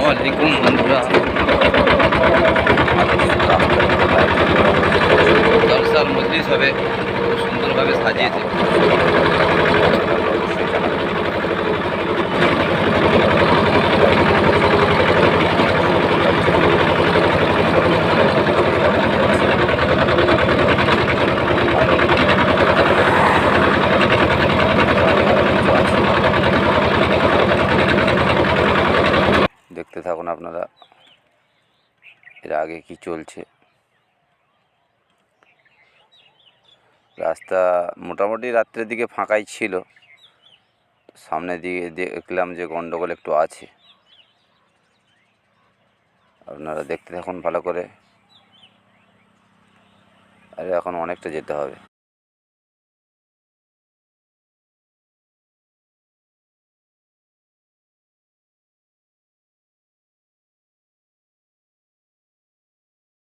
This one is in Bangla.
আলাইকুম বন্ধুরা, জলসার মজলিস হবে, খুব সুন্দরভাবে সাজিয়েছে। দেখতে থাকুন আপনারা এর আগে কি চলছে। রাস্তা মোটামুটি রাত্রের দিকে ফাঁকাই ছিল, সামনে দিয়ে দেখলাম যে গন্ডগোল একটু আছে। আপনারা দেখতে থাকুন ভালো করে। আরে এখন অনেকটা যেতে হবে।